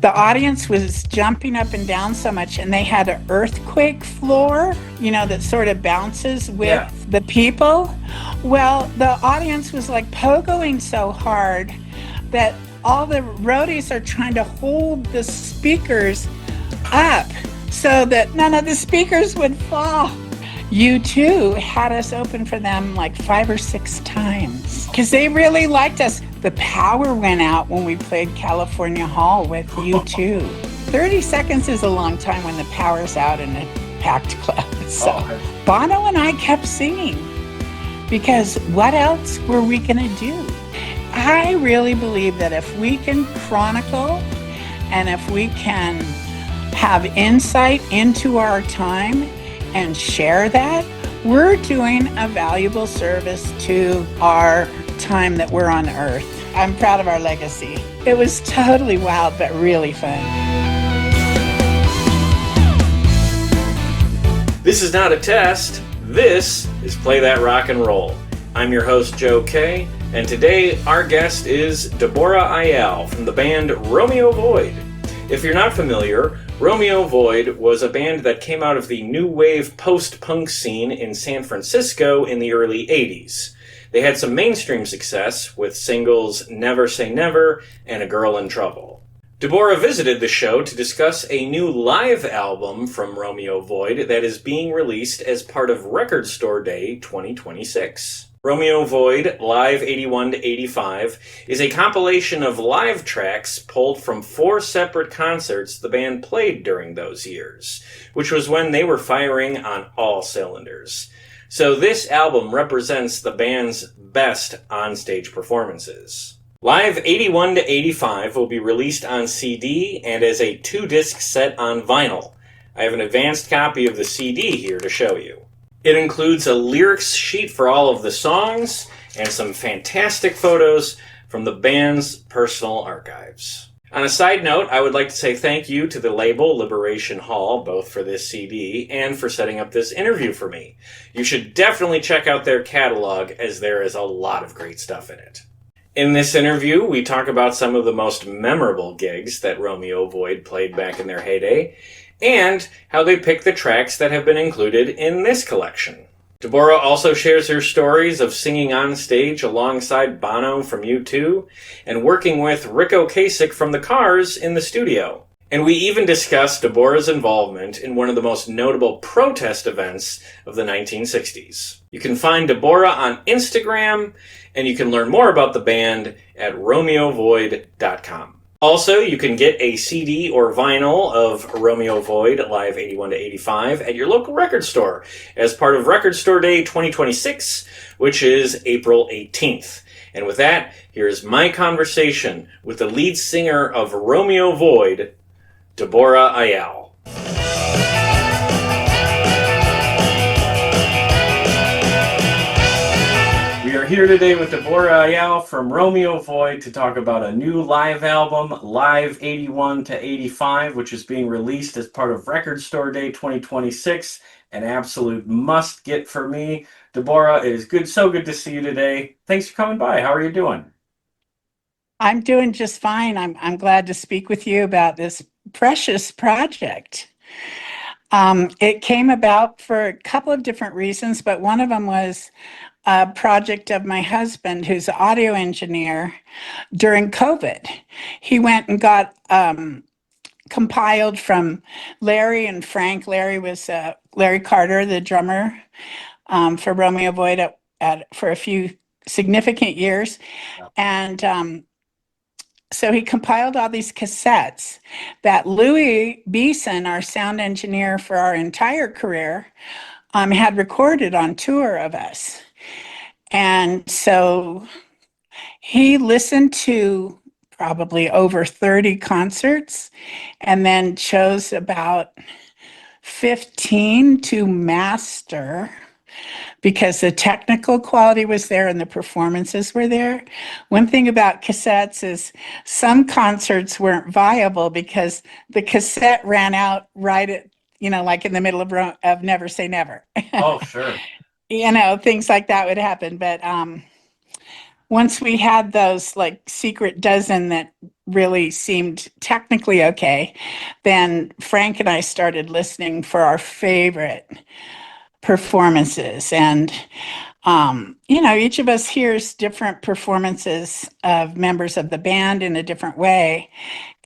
The audience was jumping up and down so much, and they had an earthquake floor, that sort of bounces with the people. Well, the audience was like pogoing so hard that all the roadies are trying to hold the speakers up so that none of the speakers would fall. U2 had us open for them like 5 or 6 times because they really liked us. The power went out when we played California Hall with U2. 30 seconds is a long time when the power's out in a packed club. So Bono and I kept singing because what else were we going to do? I really believe that if we can chronicle and if we can have insight into our time and share that, we're doing a valuable service to our time that we're on Earth. I'm proud of our legacy. It was totally wild, but really fun. This is not a test. This is Play That Rock and Roll. I'm your host, Joe Kay, and today our guest is DEBORA IYALL from the band Romeo Void. If you're not familiar, Romeo Void was a band that came out of the new wave post-punk scene in San Francisco in the early 80s. They had some mainstream success with singles Never Say Never and A Girl in Trouble. DEBORA visited the show to discuss a new live album from Romeo Void that is being released as part of Record Store Day 2026. Romeo Void Live 81 to 85 is a compilation of live tracks pulled from 4 separate concerts the band played during those years, which was when they were firing on all cylinders. So this album represents the band's best onstage performances. Live 81 to 85 will be released on CD and as a 2-disc set on vinyl. I have an advanced copy of the CD here to show you. It includes a lyrics sheet for all of the songs and some fantastic photos from the band's personal archives. On a side note, I would like to say thank you to the label Liberation Hall, both for this CD and for setting up this interview for me. You should definitely check out their catalog as there is a lot of great stuff in it. In this interview, we talk about some of the most memorable gigs that Romeo Void played back in their heyday, and how they pick the tracks that have been included in this collection. DEBORA also shares her stories of singing on stage alongside Bono from U2 and working with Ric Ocasek from the Cars in the studio. And we even discuss DEBORA's involvement in one of the most notable protest events of the 1960s. You can find DEBORA on Instagram, and you can learn more about the band at romeovoid.com. Also, you can get a CD or vinyl of Romeo Void Live 81 to 85 at your local record store as part of Record Store Day 2026, which is April 18th. And with that, here's my conversation with the lead singer of Romeo Void, DEBORA IYALL. We are here today with DEBORA IYALL from Romeo Void to talk about a new live album, Live 81 to 85, which is being released as part of Record Store Day 2026. An absolute must-get for me. DEBORA, it is so good to see you today. Thanks for coming by. How are you doing? I'm doing just fine. I'm glad to speak with you about this precious project. It came about for a couple of different reasons, but one of them was a project of my husband, who's an audio engineer, during COVID. He went and got compiled from Larry and Frank. Larry was Larry Carter, the drummer for Romeo Void for a few significant years. And so he compiled all these cassettes that Louis Beeson, our sound engineer for our entire career, had recorded on tour of us. And so he listened to probably over 30 concerts and then chose about 15 to master because the technical quality was there and the performances were there. One thing about cassettes is some concerts weren't viable because the cassette ran out right at, like in the middle of Never Say Never. Oh, sure. Things like that would happen. But once we had those like secret dozen that really seemed technically okay, then Frank and I started listening for our favorite performances. And, each of us hears different performances of members of the band in a different way.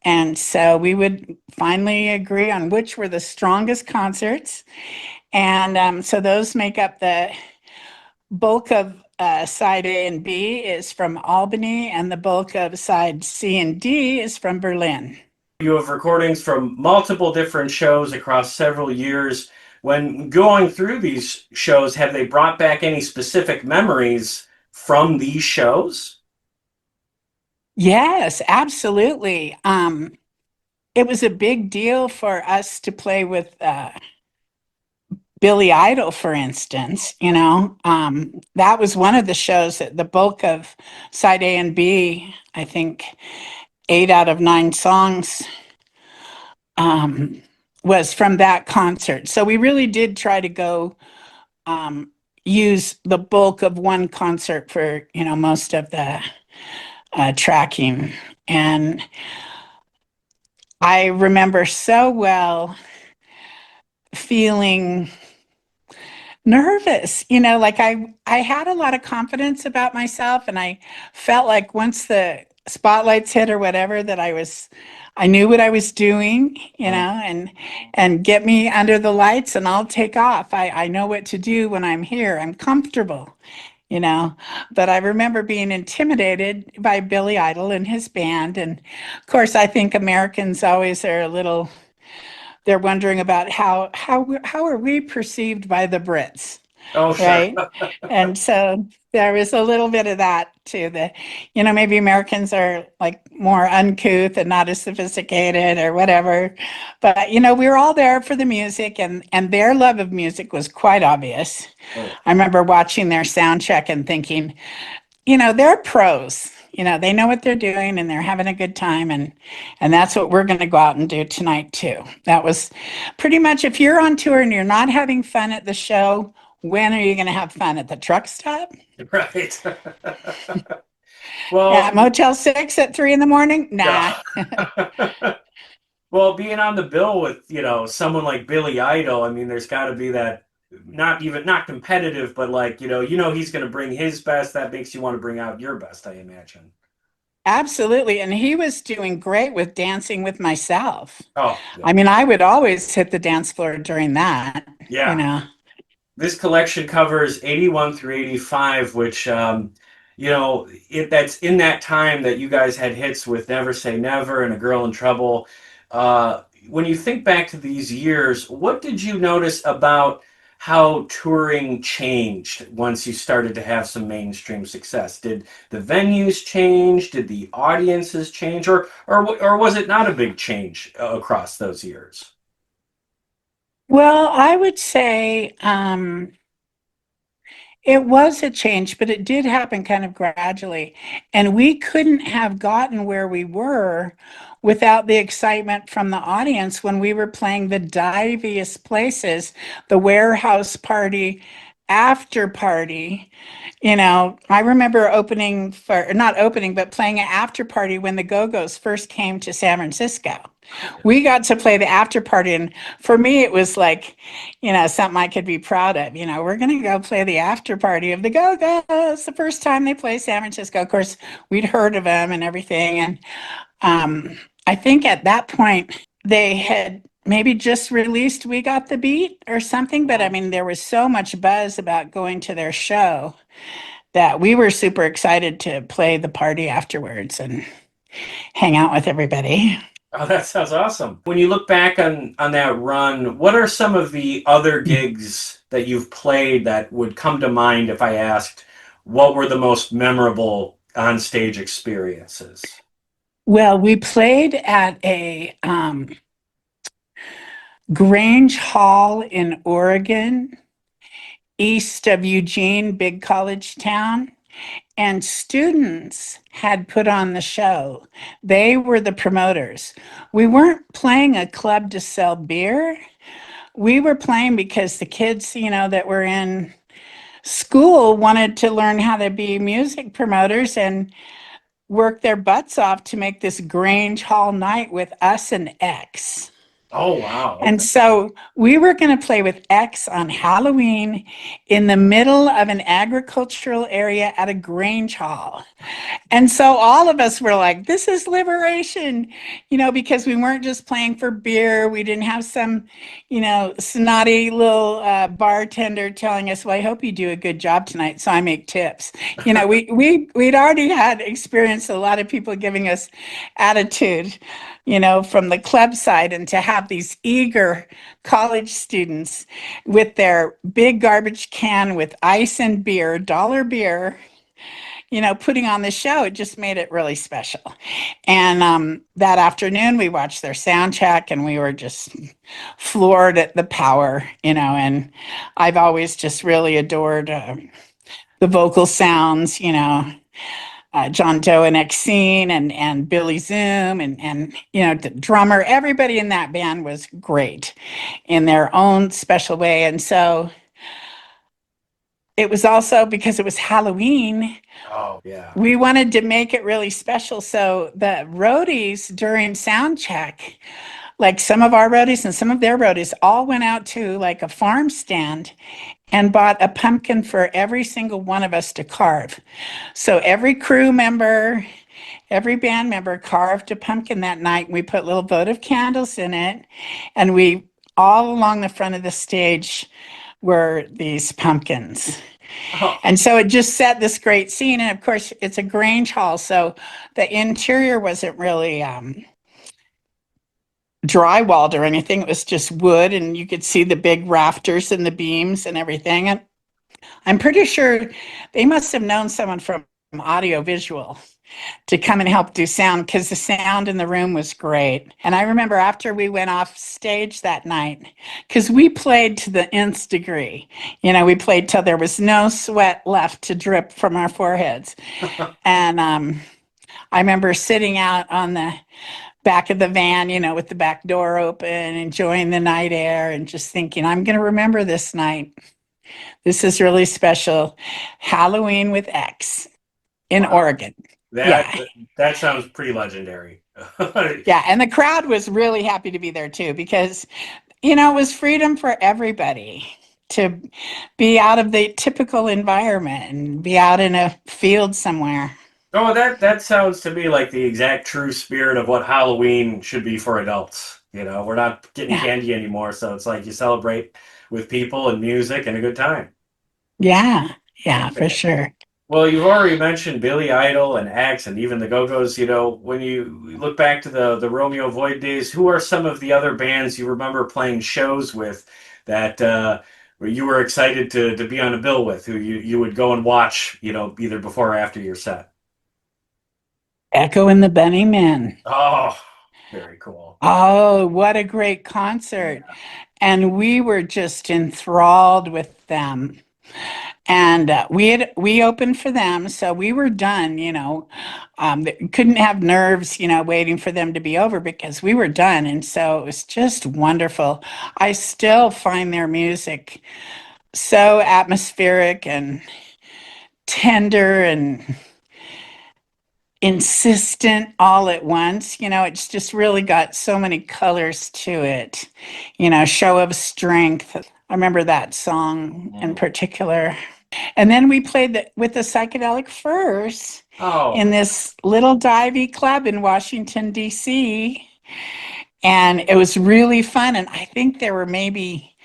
And so we would finally agree on which were the strongest concerts. And so those make up the bulk of side A and B is from Albany, and the bulk of side C and D is from Berlin. You have recordings from multiple different shows across several years. When going through these shows, have they brought back any specific memories from these shows? Yes, absolutely. It was a big deal for us to play with Billy Idol, for instance. That was one of the shows that the bulk of side A and B, I think 8 out of 9 songs was from that concert. So we really did try to go use the bulk of one concert for, most of the tracking. And I remember so well feeling nervous, like I had a lot of confidence about myself, and I felt like once the spotlights hit or whatever, that I knew what I was doing, and get me under the lights and I'll take off. I know what to do when I'm here. I'm comfortable, you know. But I remember being intimidated by Billy Idol and his band. And of course, I think Americans always are a little, they're wondering about how are we perceived by the Brits, Oh, sure. right? And so there was a little bit of that too, that, maybe Americans are like more uncouth and not as sophisticated or whatever. But, we were all there for the music, and their love of music was quite obvious. Oh. I remember watching their sound check and thinking, they're pros. They know what they're doing and they're having a good time, and that's what we're going to go out and do tonight too. That was pretty much, if you're on tour and you're not having fun at the show, when are you going to have fun? At the truck stop? Right. Well, At Motel 6 at 3 in the morning? Nah. yeah. Well, being on the bill with, someone like Billy Idol, I mean, there's got to be that, not competitive, but like, he's going to bring his best. That makes you want to bring out your best, I imagine. Absolutely. And he was doing great with Dancing with Myself. Oh, yeah. I mean, I would always hit the dance floor during that. Yeah. This collection covers 81 through 85, which, that's in that time that you guys had hits with Never Say Never and A Girl in Trouble. When you think back to these years, what did you notice about how touring changed once you started to have some mainstream success? Did the venues change? Did the audiences change? Or was it not a big change across those years? Well, I would say it was a change, but it did happen kind of gradually. And we couldn't have gotten where we were without the excitement from the audience when we were playing the diviest places, the warehouse party, after party. I remember not opening, but playing an after party when the Go-Go's first came to San Francisco. We got to play the after party, and for me, it was like, something I could be proud of. We're going to go play the after party of the Go-Go's, the first time they play San Francisco. Of course, we'd heard of them and everything, and I think at that point they had maybe just released We Got the Beat or something, but I mean, there was so much buzz about going to their show that we were super excited to play the party afterwards and hang out with everybody. Oh, that sounds awesome. When you look back on that run, what are some of the other gigs that you've played that would come to mind if I asked what were the most memorable on-stage experiences? Well, we played at a Grange Hall in Oregon, east of Eugene, big college town. And students had put on the show. They were the promoters. We weren't playing a club to sell beer. We were playing because the kids, that were in school wanted to learn how to be music promoters. And worked their butts off to make this Grange Hall night with us and X. Oh, wow. Okay. And so we were going to play with X on Halloween in the middle of an agricultural area at a Grange Hall. And so all of us were like, this is liberation, because we weren't just playing for beer. We didn't have some, snotty little bartender telling us, well, I hope you do a good job tonight, so I make tips. We'd already had experienced a lot of people giving us attitude, from the club side, and to have these eager college students with their big garbage can with ice and beer, dollar beer, putting on the show, it just made it really special. And that afternoon, we watched their sound check, and we were just floored at the power, and I've always just really adored the vocal sounds, John Doe and Exene and Billy Zoom and the drummer. Everybody in that band was great in their own special way. And so it was also because it was Halloween. Oh, yeah. We wanted to make it really special. So the roadies during sound check, like some of our roadies and some of their roadies, all went out to like a farm stand and bought a pumpkin for every single one of us to carve. So every crew member, every band member carved a pumpkin that night. We put little votive candles in it, and we all along the front of the stage were these pumpkins. Oh. And so it just set this great scene. And of course, it's a Grange Hall, so the interior wasn't really drywalled or anything. It was just wood, and you could see the big rafters and the beams and everything. And I'm pretty sure they must have known someone from audio visual to come and help do sound, because the sound in the room was great. And I remember after we went off stage that night, because we played to the nth degree, we played till there was no sweat left to drip from our foreheads. And I remember sitting out on the back of the van, with the back door open, enjoying the night air, and just thinking, I'm going to remember this night. This is really special. Halloween with X in Oregon. That sounds pretty legendary. Yeah, and the crowd was really happy to be there too, because, it was freedom for everybody to be out of the typical environment and be out in a field somewhere. Oh, that sounds to me like the exact true spirit of what Halloween should be for adults. We're not getting candy anymore, so it's like you celebrate with people and music and a good time. Yeah, for sure. Well, you've already mentioned Billy Idol and X and even the Go-Go's. When you look back to the Romeo Void days, who are some of the other bands you remember playing shows with that where you were excited to be on a bill with, who you would go and watch, either before or after your set? Echo and the Bunnymen. Oh, very cool. Oh, what a great concert. Yeah. And we were just enthralled with them. And we opened for them, so we were done, couldn't have nerves, waiting for them to be over, because we were done. And so it was just wonderful. I still find their music so atmospheric and tender and insistent all at once. It's just really got so many colors to it, show of strength. I remember that song in particular. And then we played with the Psychedelic Furs in this little divey club in Washington, D.C. And it was really fun. And I think there were maybe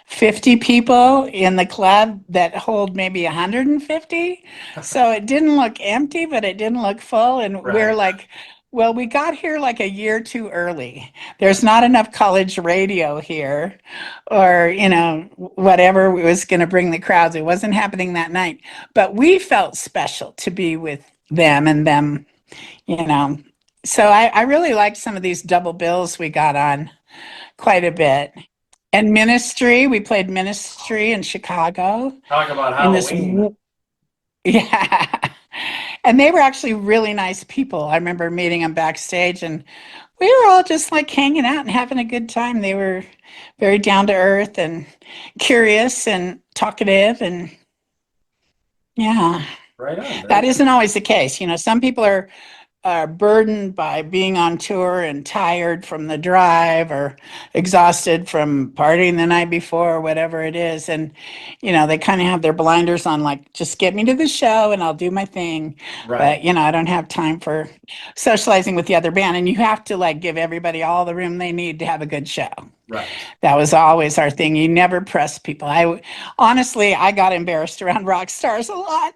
50 people in the club that hold maybe 150. So it didn't look empty, but it didn't look full. And we're like, well, we got here like a year too early. There's not enough college radio here, or, whatever was going to bring the crowds. It wasn't happening that night. But we felt special to be with them and them, So I really liked some of these double bills we got on quite a bit. And Ministry, we played Ministry in Chicago. Talk about Halloween. Yeah. And they were actually really nice people. I remember meeting them backstage, and we were all just like hanging out and having a good time. They were very down to earth and curious and talkative, and yeah. Right on. That isn't always the case. Some people are are burdened by being on tour and tired from the drive or exhausted from partying the night before or whatever it is. And, they kind of have their blinders on, like, just get me to the show and I'll do my thing. Right. But, I don't have time for socializing with the other band. And you have to, like, give everybody all the room they need to have a good show. Right. That was always our thing. You never press people. Honestly, I got embarrassed around rock stars a lot.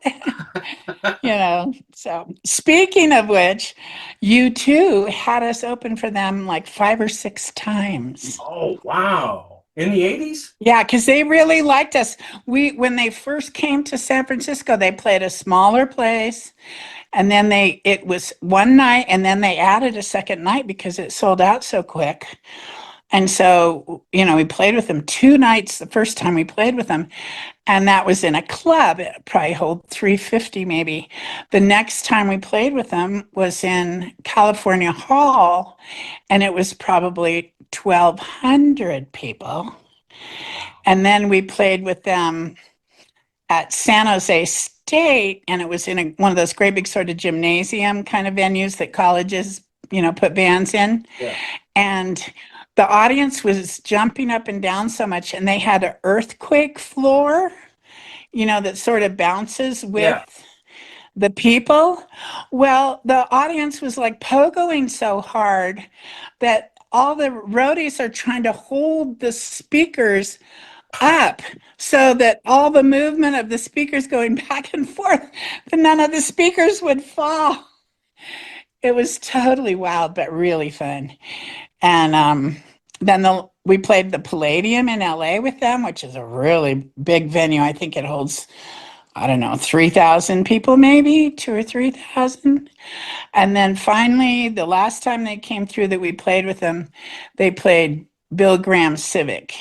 So speaking of which, you too had us open for them like 5 or 6 times. Oh, wow. In the 80s? Yeah, because they really liked us. When they first came to San Francisco, they played a smaller place, and then it was one night, and then they added a second night because it sold out so quick. And so, we played with them 2 nights the first time we played with them, and that was in a club. It probably hold 350 maybe. The next time we played with them was in California Hall, and it was probably 1,200 people. And then we played with them at San Jose State, and it was in one of those great big sort of gymnasium kind of venues that colleges, put bands in. Yeah. And the audience was jumping up and down so much, and they had an earthquake floor, that sort of bounces with the people. Well, the audience was like pogoing so hard that all the roadies are trying to hold the speakers up so that all the movement of the speakers going back and forth, but none of the speakers would fall. It was totally wild, but really fun. And then we played the Palladium in LA with them, which is a really big venue. I think it holds, I don't know, 3,000 people, maybe 2,000 or 3,000. And then finally, the last time they came through that we played with them, they played Bill Graham's Civic.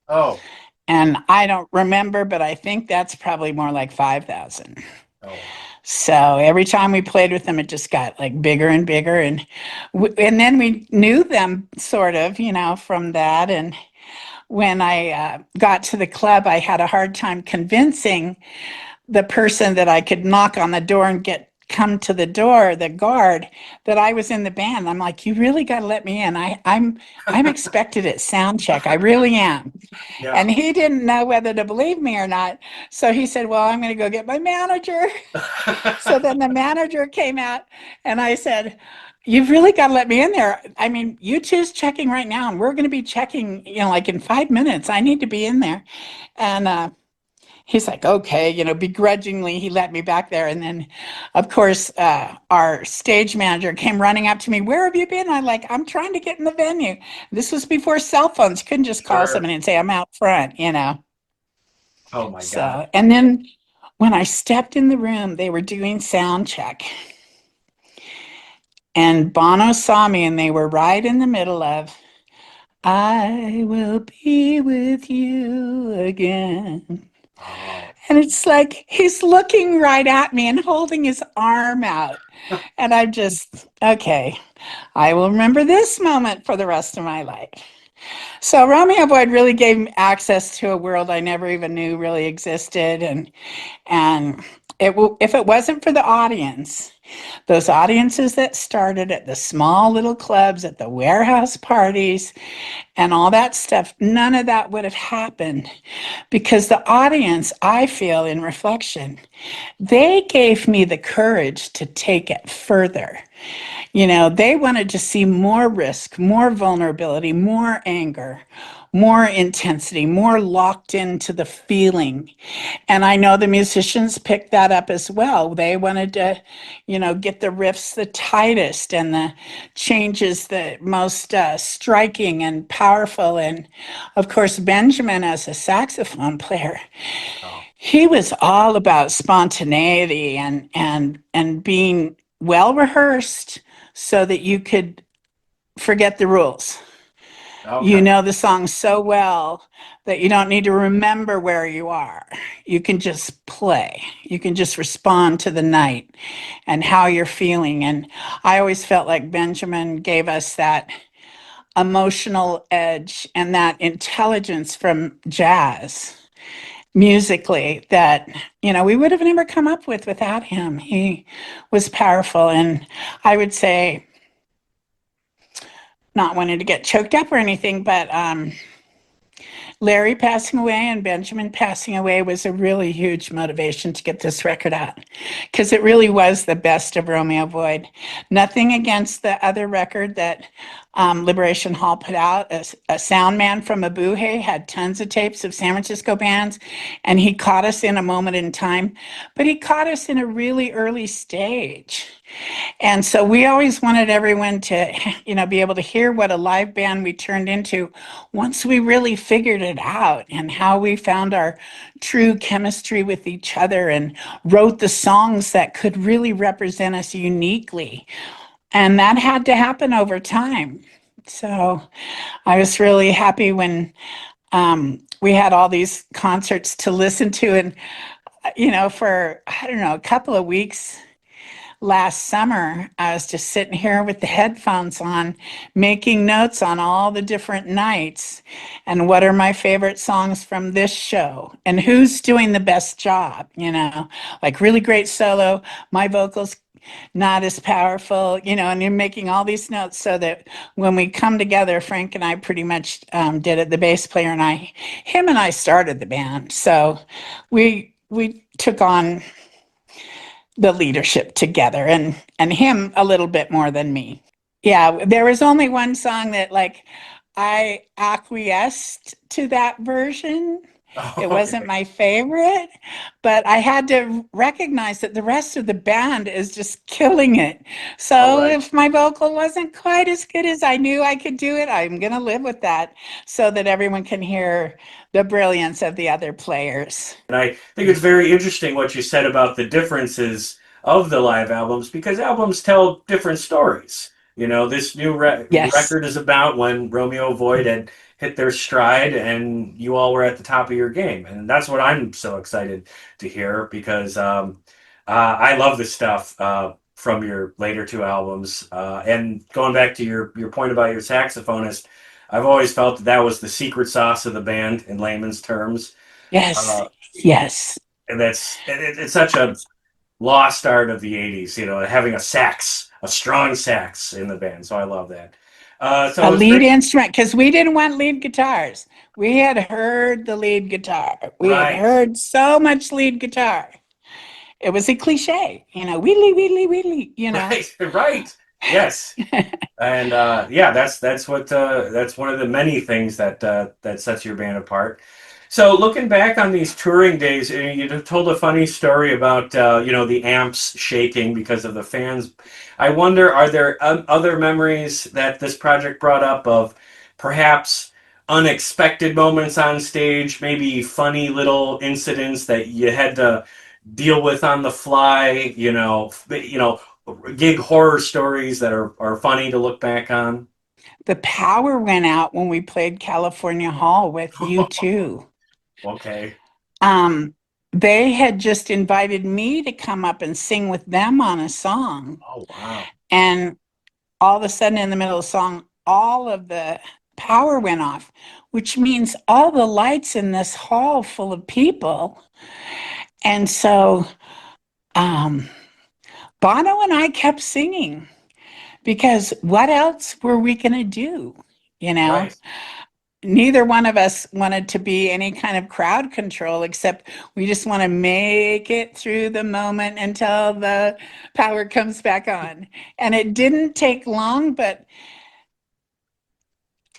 Oh. And I don't remember, but I think that's probably more like 5,000. Oh. So every time we played with them, it just got like bigger and bigger. And then we knew them sort of, from that. And when I got to the club, I had a hard time convincing the person that I could knock on the door and come to the door, the guard, that I was in the band. I'm like, you really got to let me in. I'm expected at sound check. I really am. Yeah. And he didn't know whether to believe me or not. So he said, well, I'm going to go get my manager. So then the manager came out, and I said, you've really got to let me in there. I mean, U2's checking right now, and we're going to be checking, like in 5 minutes. I need to be in there. And he's like, okay, begrudgingly, he let me back there. And then, of course, our stage manager came running up to me. Where have you been? I'm trying to get in the venue. This was before cell phones. Couldn't just call somebody and say, I'm out front, Oh, my So, God. and then when I stepped in the room, they were doing sound check. And Bono saw me, and they were right in the middle of, I will be with you again. Oh. And it's like he's looking right at me and holding his arm out. And I'm just, okay, I will remember this moment for the rest of my life. So Romeo Void really gave me access to a world I never even knew really existed. And if it wasn't for the audience, those audiences that started at the small little clubs, at the warehouse parties, and all that stuff, none of that would have happened, because the audience, I feel in reflection, they gave me the courage to take it further. They wanted to see more risk, more vulnerability, more anger, more intensity, more locked into the feeling. And I know the musicians picked that up as well. They wanted to, get the riffs the tightest and the changes the most striking and powerful. And of course, Benjamin, as a saxophone player, he was all about spontaneity and being well rehearsed so that you could forget the rules. Okay. You know the song so well that you don't need to remember where you are. You can just play. You can just respond to the night and how you're feeling. And I always felt like Benjamin gave us that emotional edge and that intelligence from jazz. musically that, we would have never come up with without him. He was powerful. And I would say, not wanting to get choked up or anything, but Larry passing away and Benjamin passing away was a really huge motivation to get this record out because it really was the best of Romeo Void. Nothing against the other record that Liberation Hall put out. A sound man from Abuhe had tons of tapes of San Francisco bands, and he caught us in a moment in time, but he caught us in a really early stage. And so we always wanted everyone to, be able to hear what a live band we turned into once we really figured it out and how we found our true chemistry with each other and wrote the songs that could really represent us uniquely. And that had to happen over time. So I was really happy when we had all these concerts to listen to. And, for, I don't know, a couple of weeks last summer, I was just sitting here with the headphones on, making notes on all the different nights and what are my favorite songs from this show and who's doing the best job, like really great solo, my vocals not as powerful, and you're making all these notes so that when we come together, Frank and I pretty much did it. The bass player and him and I started the band. So we took on the leadership together and him a little bit more than me. Yeah, there was only one song that like I acquiesced to that version. It wasn't Okay. my favorite, but I had to recognize that the rest of the band is just killing it. All So right. if my vocal wasn't quite as good as I knew I could do it, I'm going to live with that so that everyone can hear the brilliance of the other players. And I think it's very interesting what you said about the differences of the live albums because albums tell different stories. This new Yes. record is about when Romeo Void had hit their stride and you all were at the top of your game. And that's what I'm so excited to hear because I love this stuff from your later two albums. And going back to your point about your saxophonist, I've always felt that was the secret sauce of the band in layman's terms. Yes. Uh, Yes. and it's such a lost art of the 80s, having a strong sax in the band. So I love that. A So it's lead great. instrument, because we didn't want lead guitars. We had heard the lead guitar. We had Right. heard so much lead guitar. It was a cliche, wheedly, wheedly, wheedly. Right. Right. Yes. And yeah, that's one of the many things that sets your band apart. So looking back on these touring days, you told a funny story about the amps shaking because of the fans. I wonder, are there other memories that this project brought up of perhaps unexpected moments on stage, maybe funny little incidents that you had to deal with on the fly, gig horror stories that are funny to look back on? The power went out when we played California Hall with you too. Okay. Um, they had just invited me to come up and sing with them on a song. Oh, wow. And all of a sudden, in the middle of the song, all of the power went off, which means all the lights in this hall full of people. And so um, Bono and I kept singing because what else were we going to do? You know, Right. Neither one of us wanted to be any kind of crowd control, except we just want to make it through the moment until the power comes back on. And it didn't take long, but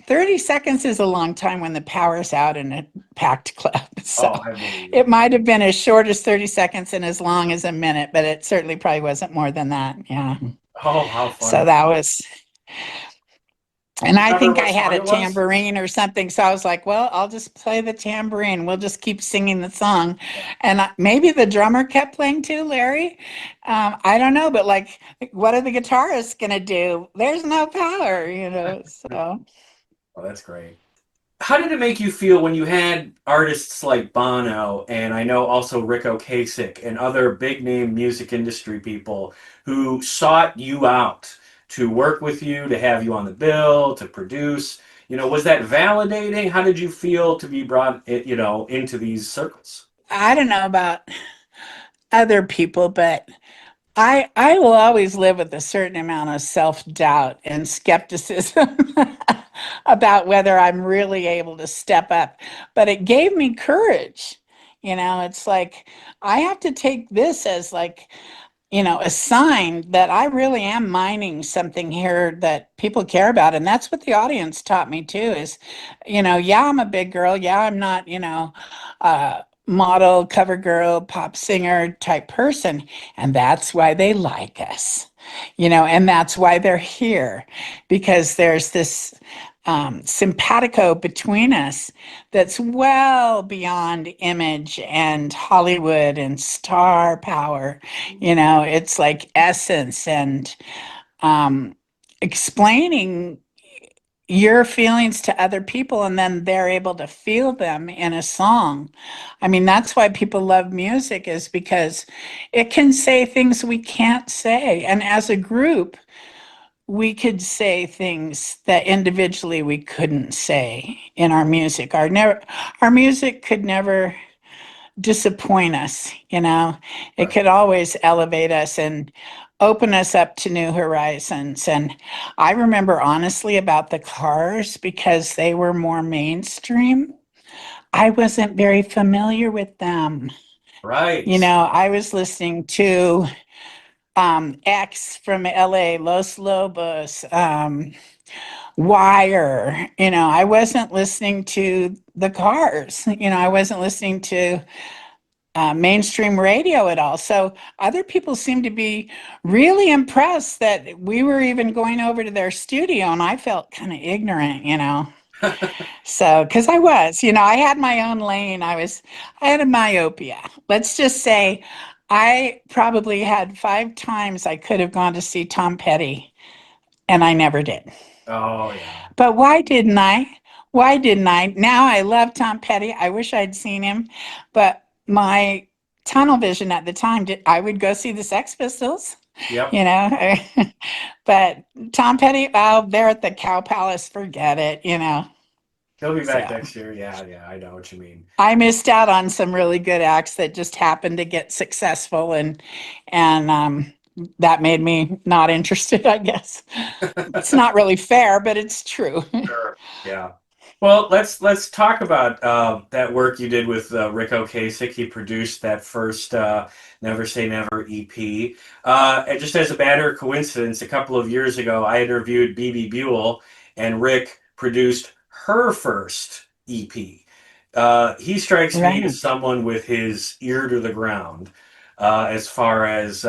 30 seconds is a long time when the power's out in a packed club. So Oh, I believe it it. might have been as short as 30 seconds and as long as a minute, but it certainly probably wasn't more than that. Yeah. Oh, how So funny. that was, and I Remember think I what had song a it was? tambourine or something. So I was like, well, I'll just play the tambourine. We'll just keep singing the song. And maybe the drummer kept playing too, Larry. I don't know, but like, what are the guitarists going to do? There's no power. So. Oh, that's great. How did it make you feel when you had artists like Bono and I know also Ric Ocasek and other big name music industry people who sought you out to work with you, to have you on the bill, to produce? Was that validating? How did you feel to be brought, into these circles? I don't know about other people, but I will always live with a certain amount of self-doubt and skepticism about whether I'm really able to step up. But it gave me courage. It's like I have to take this as like, a sign that I really am mining something here that people care about. And that's what the audience taught me too is, yeah, I'm a big girl. Yeah, I'm not, model, cover girl, pop singer type person. And that's why they like us, and that's why they're here because there's this simpatico between us that's well beyond image and Hollywood and star power. It's like essence and um, explaining your feelings to other people and then they're able to feel them in a song. I mean, that's why people love music is because it can say things we can't say. And as a group, we could say things that individually we couldn't say in our music. Our music could never disappoint us, It Right. could always elevate us and open us up to new horizons. And I remember honestly about the Cars because they were more mainstream. I wasn't very familiar with them. Right. I was listening to X from LA, Los Lobos, Wire. I wasn't listening to the Cars. I wasn't listening to mainstream radio at all. So other people seemed to be really impressed that we were even going over to their studio, and I felt kind of ignorant. So, because I was, I had my own lane. I had a myopia. Let's just say I probably had 5 times I could have gone to see Tom Petty, and I never did. Oh, yeah. But why didn't I? Why didn't I? Now I love Tom Petty. I wish I'd seen him, but my tunnel vision at the time I would go see the Sex Pistols, Yep. you know. But Tom Petty, oh, they're at the Cow Palace, forget it. He'll be back So next year. Yeah, yeah, I know what you mean. I missed out on some really good acts that just happened to get successful and that made me not interested, I guess. It's not really fair, but it's true. Sure. Yeah. Well, let's talk about that work you did with Ric Ocasek. He produced that first "Never Say Never" EP. And just as a matter of coincidence, a couple of years ago, I interviewed BB Buell, and Rick produced her first EP. He strikes me as Right. someone with his ear to the ground, as far as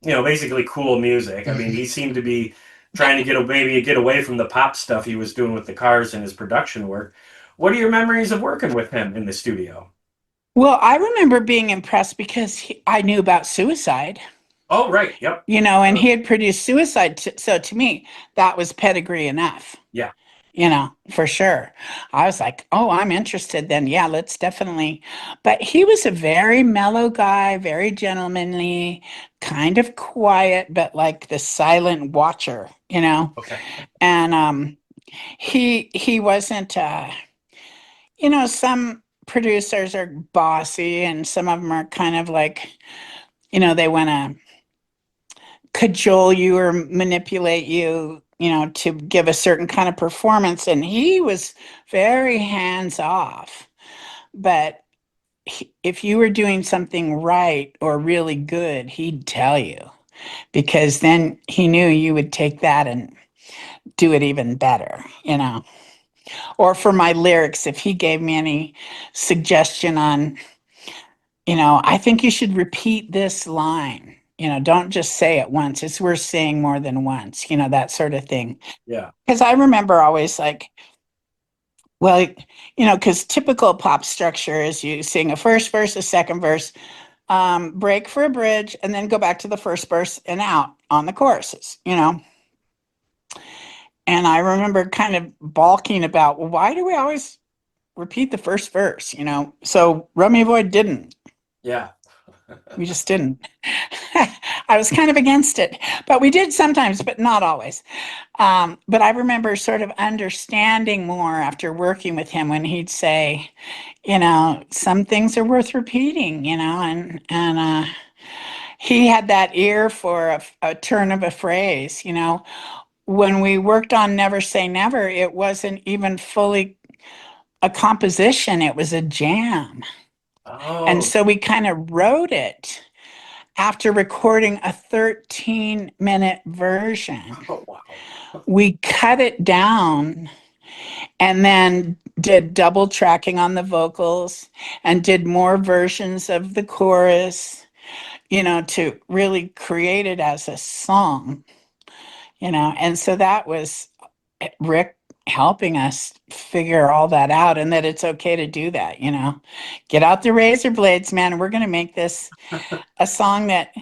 basically cool music. I mean, he seemed to be trying to maybe get away from the pop stuff he was doing with the Cars and his production work. What are your memories of working with him in the studio? Well, I remember being impressed because I knew about Suicide, Oh, right. Yep. and Sure. he had produced Suicide. So to me, that was pedigree enough, Yeah. for sure. I was like, oh, I'm interested then. Yeah, let's definitely. But he was a very mellow guy, very gentlemanly, kind of quiet, but like the silent watcher. Okay. And he wasn't, some producers are bossy and some of them are kind of like, they want to cajole you or manipulate you, to give a certain kind of performance. And he was very hands off. But if you were doing something right or really good, he'd tell you because then he knew you would take that and do it even better. Or for my lyrics, if he gave me any suggestion on, I think you should repeat this line. Don't just say it once. It's worth saying more than once, that sort of thing. Yeah. Because I remember always like, well, because typical pop structure is you sing a first verse, a second verse, break for a bridge, and then go back to the first verse and out on the choruses. And I remember kind of balking about, well, why do we always repeat the first verse? So Romeo Void didn't. Yeah. We just didn't. I was kind of against it, but we did sometimes, but not always. But I remember sort of understanding more after working with him when he'd say, some things are worth repeating, and he had that ear for a turn of a phrase. When we worked on Never Say Never, it wasn't even fully a composition, it was a jam. And Oh, so we kind of wrote it after recording a 13-minute version. oh wow. We cut it down and then did double tracking on the vocals and did more versions of the chorus, to really create it as a song, and so that was Rick helping us figure all that out, and that it's okay to do that, get out the razor blades, man. We're going to make this a song that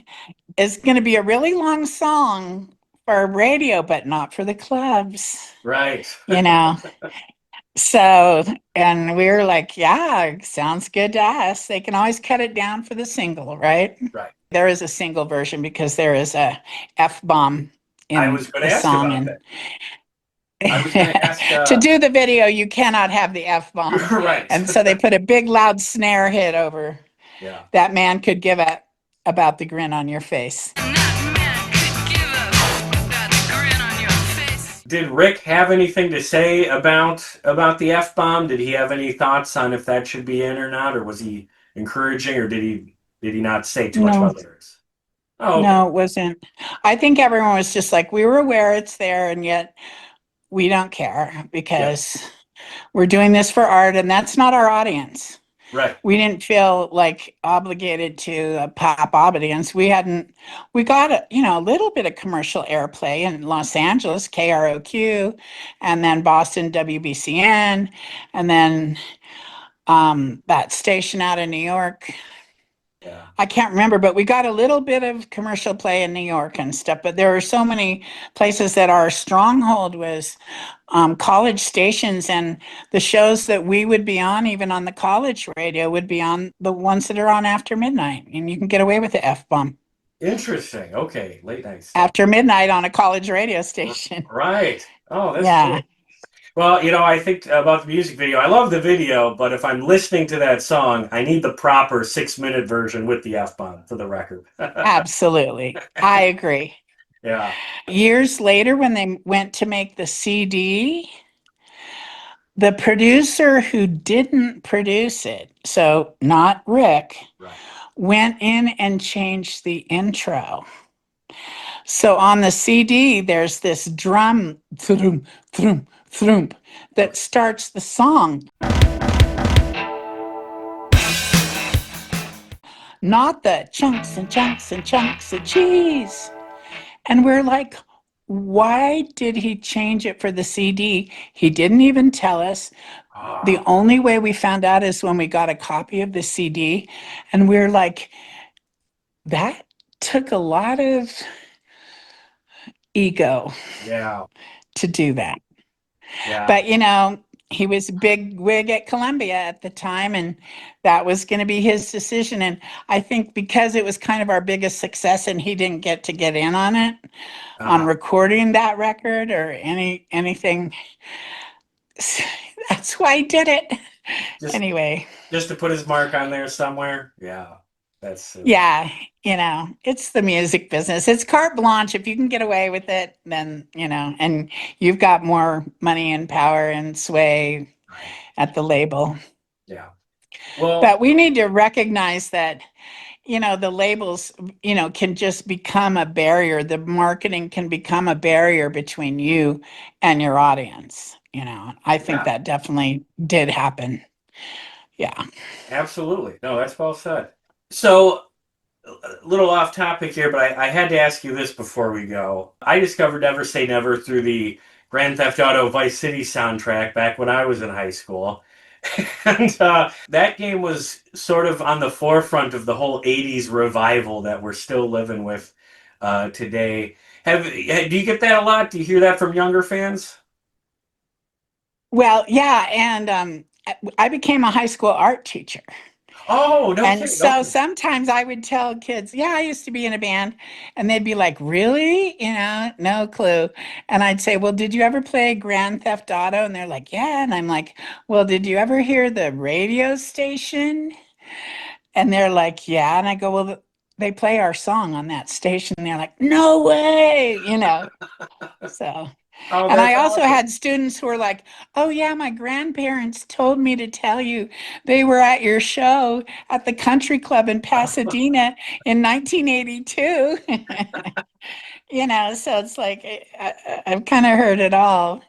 is going to be a really long song for radio, but not for the clubs, Right. you know So, and we were like, yeah, sounds good to us. They can always cut it down for the single, right? Right. There is a single version because there is a F-bomb I in was going the to ask song. about And that. I was going to ask. to do the video, you cannot have the F-bomb. Right. And so they put a big loud snare hit over Yeah. that man could give a about the grin on your face. Did Rick have anything to say about the F bomb? Did he have any thoughts on if that should be in or not, or was he encouraging, or did he not say too much No, about lyrics? Oh, okay. no, it wasn't. I think everyone was just like, we were aware it's there, and yet we don't care Yeah. because we're doing this for art, and that's not our audience. Right. We didn't feel like obligated to a pop audience. We got a little bit of commercial airplay in Los Angeles, KROQ, and then Boston, WBCN, and then that station out in New York. Yeah. I can't remember, but we got a little bit of commercial play in New York and stuff. But there were so many places that our stronghold was college stations, and the shows that we would be on, even on the college radio, would be on the ones that are on after midnight, and you can get away with the F-bomb Interesting. Okay. Late night stuff. after midnight on a college radio station. Right. Oh, that's Yeah, cool. Well, I think about the music video. I love the video, but if I'm listening to that song, I need the proper 6-minute version with the F bomb for the record. absolutely. I agree. Yeah. Years later, when they went to make the CD, the producer who didn't produce it, so not Rick, Right. went in and changed the intro. So on the CD, there's this drum, throom, throom, throom, that starts the song. Not the chunks and chunks and chunks of cheese. And we're like, why did he change it for the CD? He didn't even tell us. The Ah, only way we found out is when we got a copy of the CD, and we're like, that took a lot of ego yeah. to do that. Yeah. But he was a big wig at Columbia at the time, and that was going to be his decision. And I think because it was kind of our biggest success, and he didn't get to get in on it, on Uh, recording that record or anything, that's why he did it. just Anyway, just to put his mark on there somewhere. Yeah. That's yeah, it's the music business. It's carte blanche. If you can get away with it, then, and you've got more money and power and sway right. at the label. Yeah. Well, But we need to recognize that, the labels, can just become a barrier. The marketing can become a barrier between you and your audience. I think yeah, that definitely did happen. Yeah. absolutely. No, that's well said. So, a little off topic here, but I had to ask you this before we go. I discovered Never Say Never through the Grand Theft Auto Vice City soundtrack back when I was in high school. And that game was sort of on the forefront of the whole 80s revival that we're still living with today. Do you get that a lot? Do you hear that from younger fans? Well, yeah. And I became a high school art teacher. Oh, no And kidding. Okay. so sometimes I would tell kids, yeah, I used to be in a band. And they'd be like, really? No clue. And I'd say, well, did you ever play Grand Theft Auto? And they're like, yeah. And I'm like, well, did you ever hear the radio station? And they're like, yeah. And I go, well, they play our song on that station. And they're like, no way. So. Oh, And I that's also awesome. had students who were like, oh, yeah, my grandparents told me to tell you they were at your show at the country club in Pasadena in 1982. So it's like I've kind of heard it all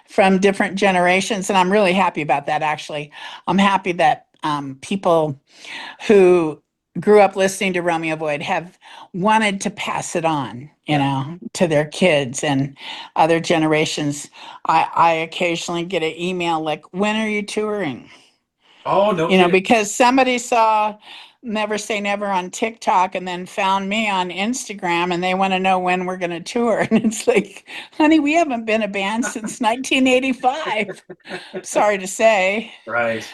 from different generations. And I'm really happy about that, actually. I'm happy that people who grew up listening to Romeo Void have wanted to pass it on, Yeah. to their kids and other generations. I occasionally get an email like, when are you touring? Oh, no kidding. Because somebody saw Never Say Never on TikTok and then found me on Instagram and they want to know when we're going to tour. And it's like, honey, we haven't been a band since 1985. Sorry to say. Right.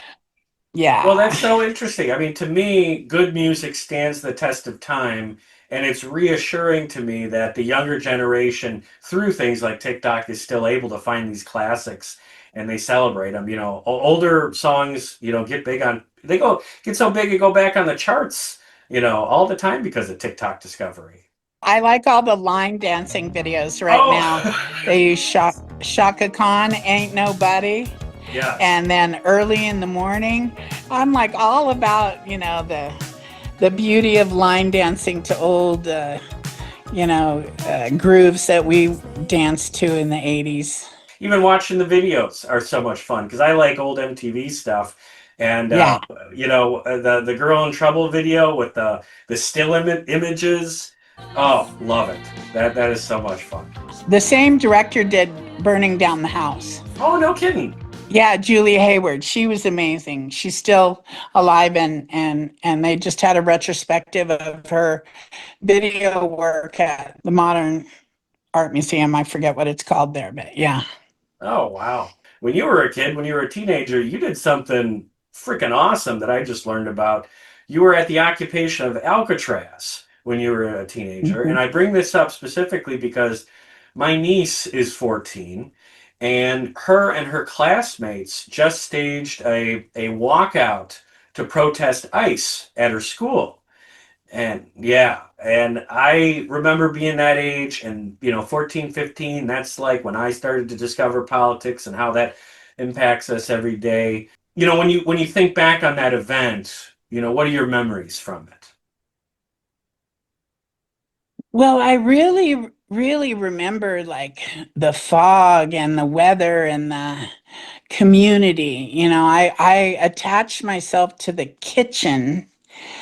Well, Yeah. that's so interesting. I mean, to me, good music stands the test of time, and it's reassuring to me that the younger generation, through things like TikTok, is still able to find these classics and they celebrate them. Older songs, get so big and go back on the charts, all the time because of TikTok discovery. I like all the line dancing videos right now. Oh, They use Shaka Khan, Ain't Nobody, yes. and then early in the morning. I'm like all about, the beauty of line dancing to old, grooves that we danced to in the 80s. Even watching the videos are so much fun because I like old MTV stuff. And Yeah. the girl in trouble video with the still images. Oh, love it. That is so much fun. The same director did Burning Down the House. Oh, no kidding. Yeah, Julie Hayward. She was amazing. She's still alive and they just had a retrospective of her video work at the Modern Art Museum. I forget what it's called there, but yeah. Oh, wow. When you were a kid, when you were a teenager, you did something freaking awesome that I just learned about. You were at the occupation of Alcatraz when you were a teenager. And Mhm. I bring this up specifically because my niece is 14, and her classmates just staged a walkout to protest ICE at her school. And yeah, and I remember being that age and 14, 15, that's like when I started to discover politics and how that impacts us every day. When you think back on that event, what are your memories from it? Well, I really, really remember like the fog and the weather and the community. I attached myself to the kitchen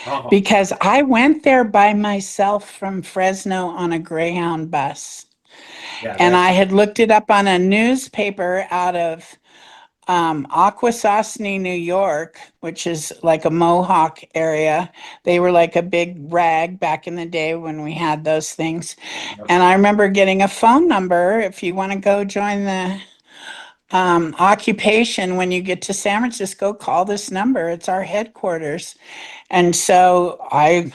Oh, because I went there by myself from Fresno on a Greyhound bus. yeah, And that's I had looked it up on a newspaper out of Aquasasne, New York, which is like a Mohawk area. They were like a big rag back in the day when we had those things. And I remember getting a phone number if you want to go join the occupation when you get to San Francisco, call this number. It's our headquarters. And so I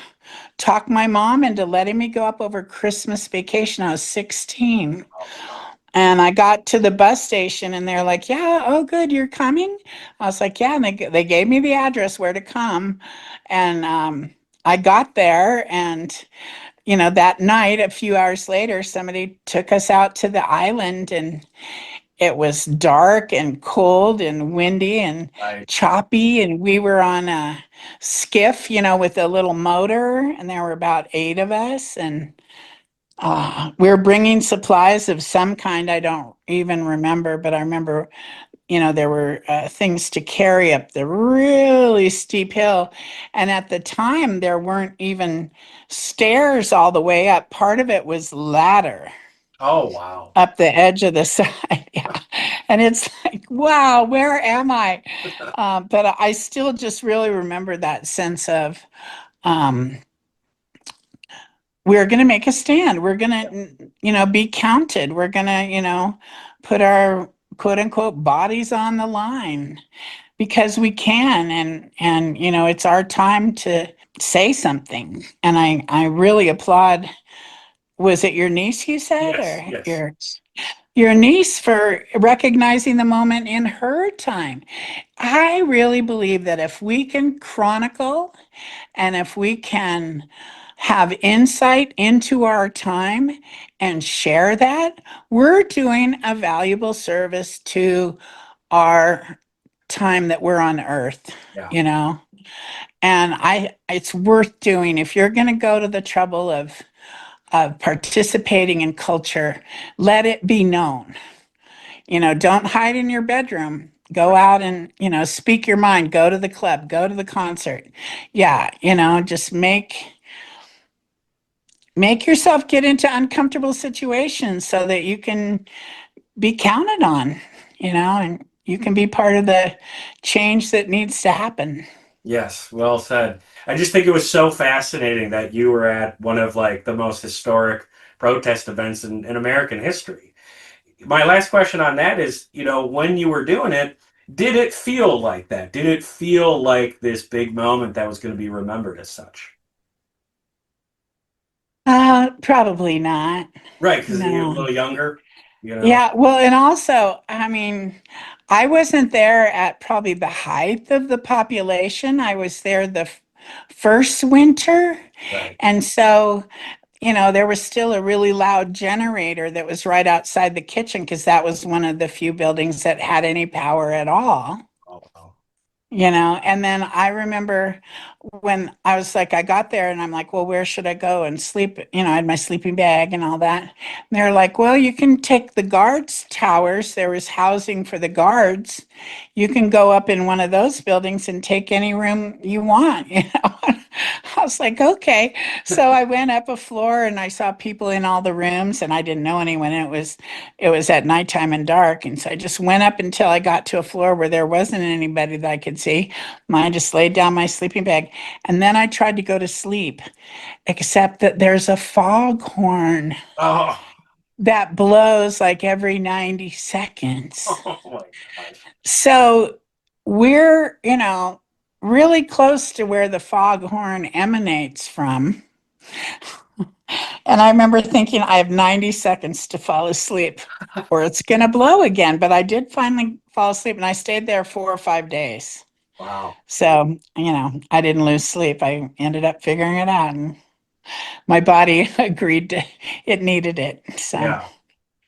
talked my mom into letting me go up over Christmas vacation. I was 16. And I got to the bus station and they're like, yeah, oh, good, you're coming? I was like, yeah. And they gave me the address where to come. And I got there and, that night, a few hours later, somebody took us out to the island and it was dark and cold and windy and right. choppy. And we were on a skiff, with a little motor and there were about 8 of us. And we're bringing supplies of some kind. I don't even remember, but I remember, there were things to carry up the really steep hill. And at the time, there weren't even stairs all the way up. Part of it was ladder Oh, wow. up the edge of the side. Yeah. And it's like, wow, where am I? But I still just really remember that sense of, um, we're going to make a stand. We're going to, be counted. We're going to, put our quote unquote bodies on the line because we can, and it's our time to say something. And I really applaud, was it your niece you said, Yes, or yes. your niece, for recognizing the moment in her time? I really believe that if we can chronicle and if we can have insight into our time and share that, we're doing a valuable service to our time that we're on earth, Yeah. you know? And it's worth doing. If you're going to go to the trouble of participating in culture, let it be known. Don't hide in your bedroom. Go out and, speak your mind. Go to the club, go to the concert. Yeah, just make yourself get into uncomfortable situations so that you can be counted on, and you can be part of the change that needs to happen. Yes, well said. I just think it was so fascinating that you were at one of like the most historic protest events in American history. My last question on that is, when you were doing it, did it feel like that? Did it feel like this big moment that was going to be remembered as such? Probably not. Right, because you're a No. little younger, you know? Yeah, well, and also, I mean, I wasn't there at probably the height of the population. I was there the first winter. Right. And so, there was still a really loud generator that was right outside the kitchen because that was one of the few buildings that had any power at all. Oh, wow. And then I remember when I was like, I got there and I'm like, well, where should I go and sleep? I had my sleeping bag and all that. And they're like, well, you can take the guards towers. There was housing for the guards. You can go up in one of those buildings and take any room you want. I was like, okay. So I went up a floor and I saw people in all the rooms and I didn't know anyone. It was at nighttime and dark. And so I just went up until I got to a floor where there wasn't anybody that I could see. I just laid down my sleeping bag. And then I tried to go to sleep, except that there's a foghorn Oh, that blows like every 90 seconds. oh my gosh. So we're, really close to where the foghorn emanates from. And I remember thinking, I have 90 seconds to fall asleep or it's going to blow again. But I did finally fall asleep and I stayed there 4 or 5 days. Wow. So, I didn't lose sleep. I ended up figuring it out and my body agreed it needed it. So, Yeah.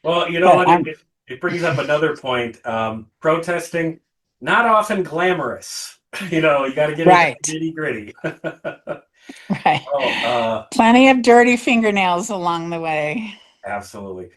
Well, you know but what? It brings up another point. Protesting, not often glamorous. You got to get into right, the nitty gritty. right. Oh, Plenty of dirty fingernails along the way. absolutely.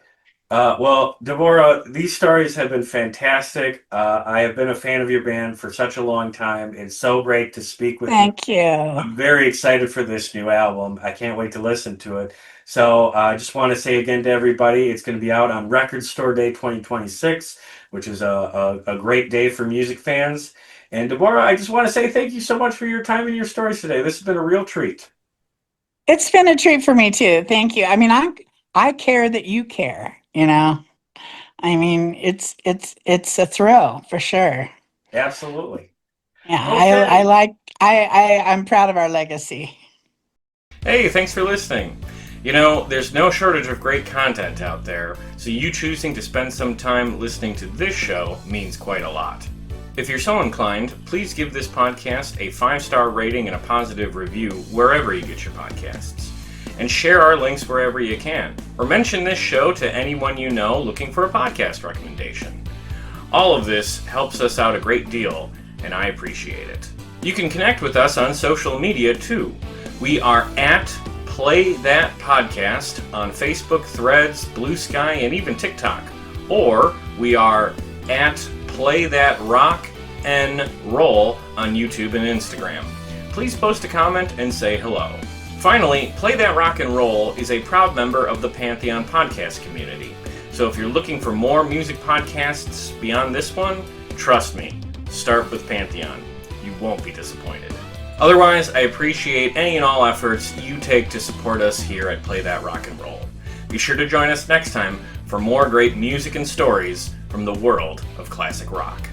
Well, Deborah, these stories have been fantastic. I have been a fan of your band for such a long time. It's so great to speak with you. Thank you. I'm very excited for this new album. I can't wait to listen to it. So I just want to say again to everybody, it's going to be out on Record Store Day 2026, which is a great day for music fans. And Deborah, I just want to say thank you so much for your time and your stories today. This has been a real treat. It's been a treat for me too. Thank you. I mean, I care that you care. I mean, it's a thrill for sure. Absolutely. Yeah, I Okay. like I'm proud of our legacy. Hey, thanks for listening. There's no shortage of great content out there, so you choosing to spend some time listening to this show means quite a lot. If you're so inclined, please give this podcast a 5-star rating and a positive review wherever you get your podcasts. And share our links wherever you can, or mention this show to anyone you know looking for a podcast recommendation. All of this helps us out a great deal, and I appreciate it. You can connect with us on social media too. We are at Play That Podcast on Facebook, Threads, Blue Sky, and even TikTok. Or we are at Play That Rock and Roll on YouTube and Instagram. Please post a comment and say hello. Finally, Play That Rock and Roll is a proud member of the Pantheon podcast community. So if you're looking for more music podcasts beyond this one, trust me, start with Pantheon. You won't be disappointed. Otherwise, I appreciate any and all efforts you take to support us here at Play That Rock and Roll. Be sure to join us next time for more great music and stories from the world of classic rock.